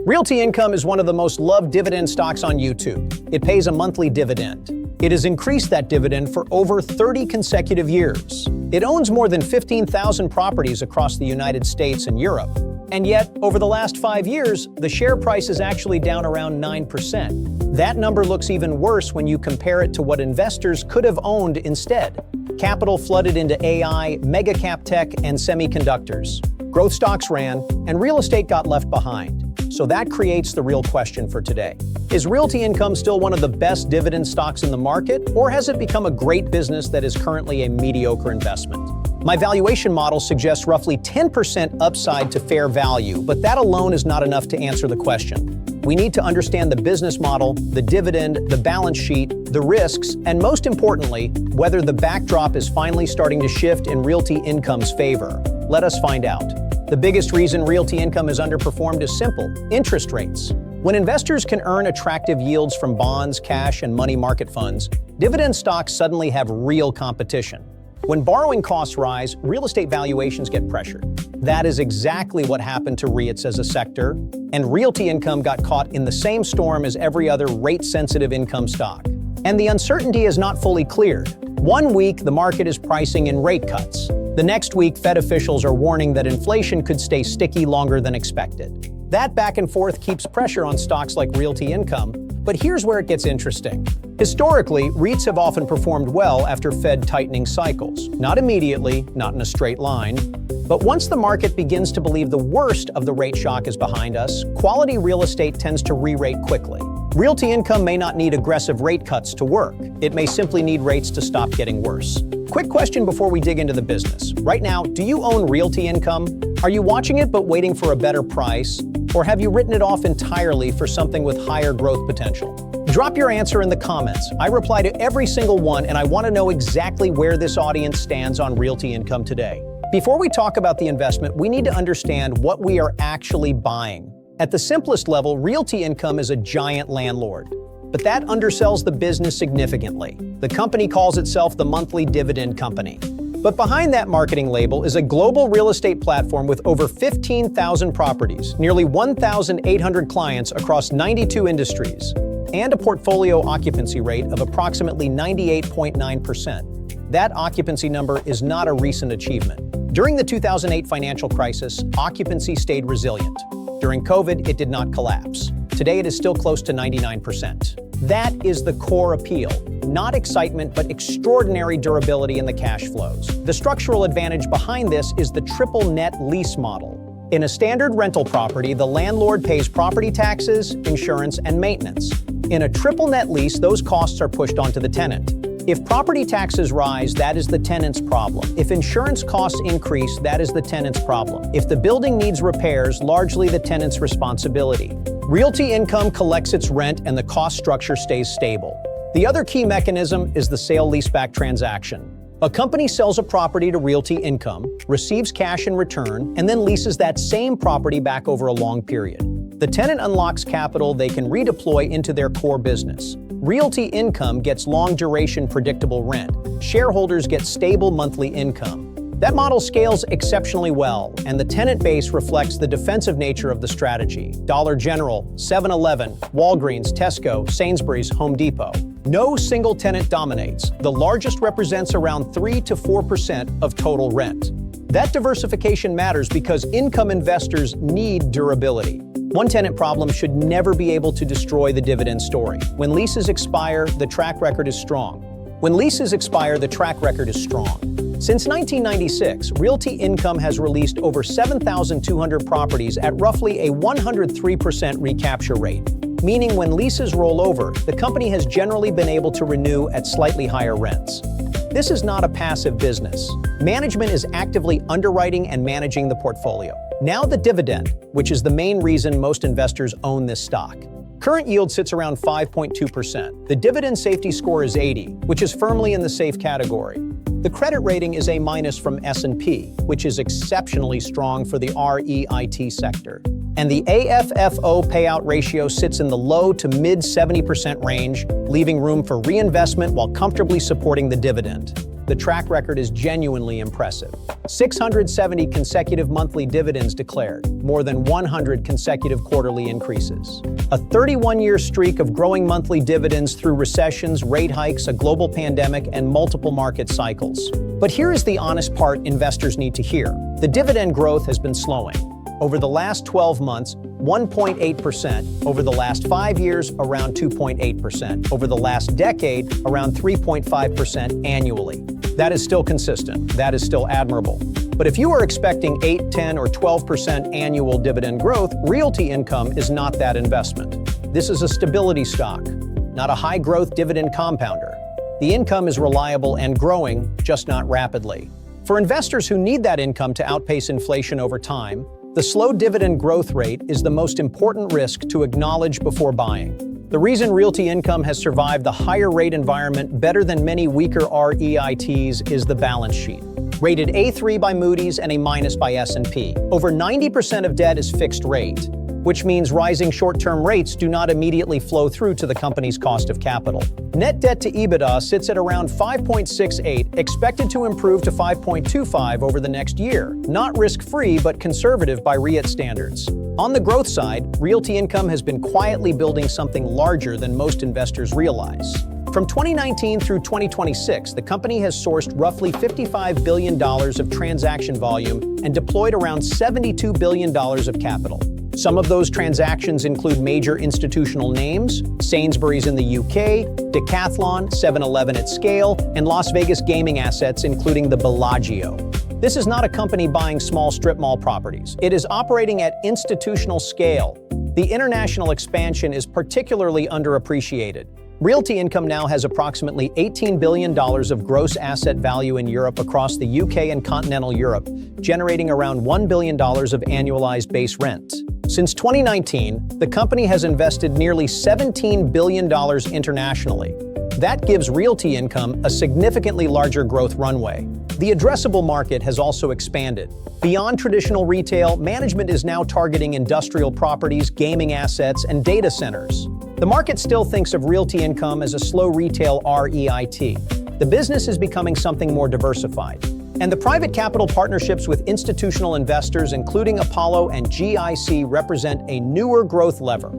Realty Income is one of the most loved dividend stocks on YouTube. It pays a monthly dividend. It has increased that dividend for over 30 consecutive years. It owns more than 15,000 properties across the United States and Europe. And yet, over the last 5 years, the share price is actually down around 9%. That number looks even worse when you compare it to what investors could have owned instead. Capital flooded into AI, mega-cap tech, and semiconductors. Growth stocks ran, and real estate got left behind. So that creates the real question for today. Is Realty Income still one of the best dividend stocks in the market, or has it become a great business that is currently a mediocre investment? My valuation model suggests roughly 10% upside to fair value, but that alone is not enough to answer the question. We need to understand the business model, the dividend, the balance sheet, the risks, and most importantly, whether the backdrop is finally starting to shift in Realty Income's favor. Let us find out. The biggest reason Realty Income is underperformed is simple: interest rates. When investors can earn attractive yields from bonds, cash, and money market funds, dividend stocks suddenly have real competition. When borrowing costs rise, real estate valuations get pressured. That is exactly what happened to REITs as a sector, and Realty Income got caught in the same storm as every other rate-sensitive income stock. And the uncertainty is not fully cleared. 1 week, the market is pricing in rate cuts. The next week, Fed officials are warning that inflation could stay sticky longer than expected. That back and forth keeps pressure on stocks like Realty Income, but here's where it gets interesting. Historically, REITs have often performed well after Fed tightening cycles. Not immediately, not in a straight line, but once the market begins to believe the worst of the rate shock is behind us, quality real estate tends to re-rate quickly. Realty Income may not need aggressive rate cuts to work. It may simply need rates to stop getting worse. Quick question before we dig into the business. Right now, do you own Realty Income? Are you watching it but waiting for a better price? Or have you written it off entirely for something with higher growth potential? Drop your answer in the comments. I reply to every single one, and I want to know exactly where this audience stands on Realty Income today. Before we talk about the investment, we need to understand what we are actually buying. At the simplest level, Realty Income is a giant landlord. But that undersells the business significantly. The company calls itself the Monthly Dividend Company. But behind that marketing label is a global real estate platform with over 15,000 properties, nearly 1,800 clients across 92 industries, and a portfolio occupancy rate of approximately 98.9%. That occupancy number is not a recent achievement. During the 2008 financial crisis, occupancy stayed resilient. During COVID, it did not collapse. Today, it is still close to 99%. That is the core appeal. Not excitement, but extraordinary durability in the cash flows. The structural advantage behind this is the triple net lease model. In a standard rental property, the landlord pays property taxes, insurance, and maintenance. In a triple net lease, those costs are pushed onto the tenant. If property taxes rise, that is the tenant's problem. If insurance costs increase, that is the tenant's problem. If the building needs repairs, largely the tenant's responsibility. Realty Income collects its rent and the cost structure stays stable. The other key mechanism is the sale-leaseback transaction. A company sells a property to Realty Income, receives cash in return, and then leases that same property back over a long period. The tenant unlocks capital they can redeploy into their core business. Realty Income gets long-duration predictable rent. Shareholders get stable monthly income. That model scales exceptionally well, and the tenant base reflects the defensive nature of the strategy. Dollar General, 7-Eleven, Walgreens, Tesco, Sainsbury's, Home Depot. No single tenant dominates. The largest represents around 3 to 4% of total rent. That diversification matters because income investors need durability. One tenant problem should never be able to destroy the dividend story. When leases expire, the track record is strong. Since 1996, Realty Income has released over 7,200 properties at roughly a 103% recapture rate, meaning when leases roll over, the company has generally been able to renew at slightly higher rents. This is not a passive business. Management is actively underwriting and managing the portfolio. Now the dividend, which is the main reason most investors own this stock. Current yield sits around 5.2%. The dividend safety score is 80, which is firmly in the safe category. The credit rating is A- from S&P, which is exceptionally strong for the REIT sector. And the AFFO payout ratio sits in the low to mid 70% range, leaving room for reinvestment while comfortably supporting the dividend. the track record is genuinely impressive. 670 consecutive monthly dividends declared, more than 100 consecutive quarterly increases. A 31-year streak of growing monthly dividends through recessions, rate hikes, a global pandemic, and multiple market cycles. But here is the honest part investors need to hear. The dividend growth has been slowing. Over the last 12 months, 1.8%. Over the last 5 years, around 2.8%. Over the last decade, around 3.5% annually. That is still consistent. That is still admirable. But if you are expecting 8, 10, or 12% annual dividend growth, Realty Income is not that investment. This is a stability stock, not a high-growth dividend compounder. The income is reliable and growing, just not rapidly. For investors who need that income to outpace inflation over time, the slow dividend growth rate is the most important risk to acknowledge before buying. The reason Realty Income has survived the higher rate environment better than many weaker REITs is the balance sheet. Rated A3 by Moody's and A- by S&P. Over 90% of debt is fixed rate, which means rising short-term rates do not immediately flow through to the company's cost of capital. Net debt to EBITDA sits at around 5.68, expected to improve to 5.25 over the next year. Not risk-free, but conservative by REIT standards. On the growth side, Realty Income has been quietly building something larger than most investors realize. From 2019 through 2026, the company has sourced roughly $55 billion of transaction volume and deployed around $72 billion of capital. Some of those transactions include major institutional names, Sainsbury's in the UK, Decathlon, 7-Eleven at scale, and Las Vegas gaming assets including the Bellagio. This is not a company buying small strip mall properties. It is operating at institutional scale. The international expansion is particularly underappreciated. Realty Income now has approximately $18 billion of gross asset value in Europe across the UK and continental Europe, generating around $1 billion of annualized base rent. Since 2019, the company has invested nearly $17 billion internationally. That gives Realty Income a significantly larger growth runway. The addressable market has also expanded. Beyond traditional retail, management is now targeting industrial properties, gaming assets, and data centers. The market still thinks of Realty Income as a slow retail REIT. The business is becoming something more diversified. And the private capital partnerships with institutional investors, including Apollo and GIC, represent a newer growth lever,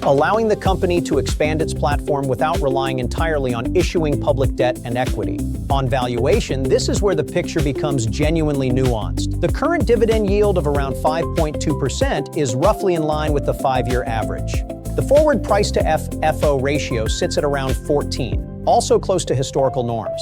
allowing the company to expand its platform without relying entirely on issuing public debt and equity. On valuation, this is where the picture becomes genuinely nuanced. The current dividend yield of around 5.2% is roughly in line with the 5-year average. The forward price-to-FFO ratio sits at around 14, also close to historical norms.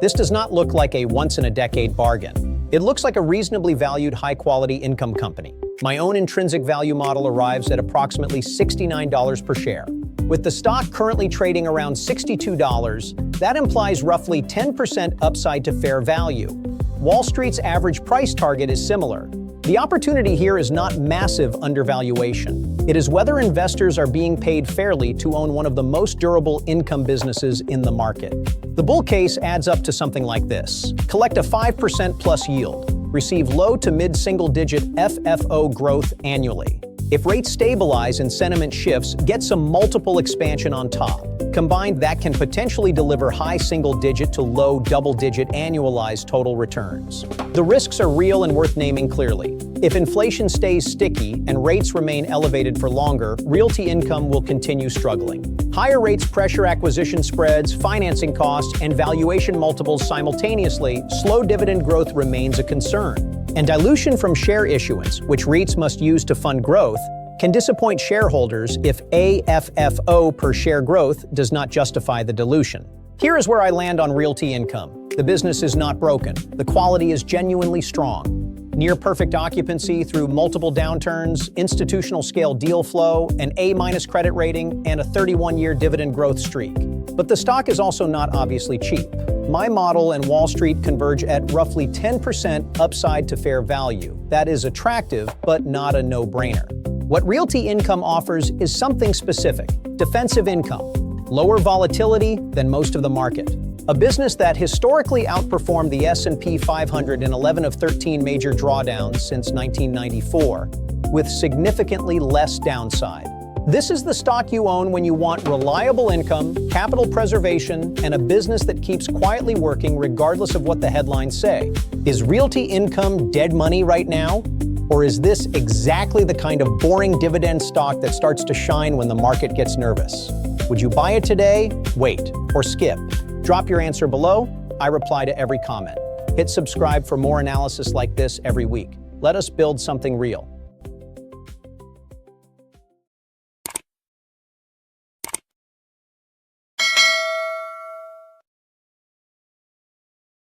This does not look like a once-in-a-decade bargain. It looks like a reasonably valued high-quality income company. My own intrinsic value model arrives at approximately $69 per share. With the stock currently trading around $62, that implies roughly 10% upside to fair value. Wall Street's average price target is similar. The opportunity here is not massive undervaluation. It is whether investors are being paid fairly to own one of the most durable income businesses in the market. The bull case adds up to something like this. Collect a 5% plus yield. Receive low to mid-single-digit FFO growth annually. If rates stabilize and sentiment shifts, get some multiple expansion on top. Combined, that can potentially deliver high single-digit to low double-digit annualized total returns. The risks are real and worth naming clearly. If inflation stays sticky and rates remain elevated for longer, Realty Income will continue struggling. Higher rates pressure acquisition spreads, financing costs, and valuation multiples simultaneously. Slow dividend growth remains a concern. And dilution from share issuance, which REITs must use to fund growth, can disappoint shareholders if AFFO per share growth does not justify the dilution. Here is where I land on Realty Income. The business is not broken. The quality is genuinely strong. Near perfect occupancy through multiple downturns, institutional scale deal flow, an A- credit rating, and a 31-year dividend growth streak. But the stock is also not obviously cheap. My model and Wall Street converge at roughly 10% upside to fair value. That is attractive, but not a no-brainer. What Realty Income offers is something specific: defensive income, lower volatility than most of the market. A business that historically outperformed the S&P 500 in 11 of 13 major drawdowns since 1994, with significantly less downside. This is the stock you own when you want reliable income, capital preservation, and a business that keeps quietly working regardless of what the headlines say. Is Realty Income dead money right now? Or is this exactly the kind of boring dividend stock that starts to shine when the market gets nervous? Would you buy it today, wait, or skip? Drop your answer below. I reply to every comment. Hit subscribe for more analysis like this every week. Let us build something real.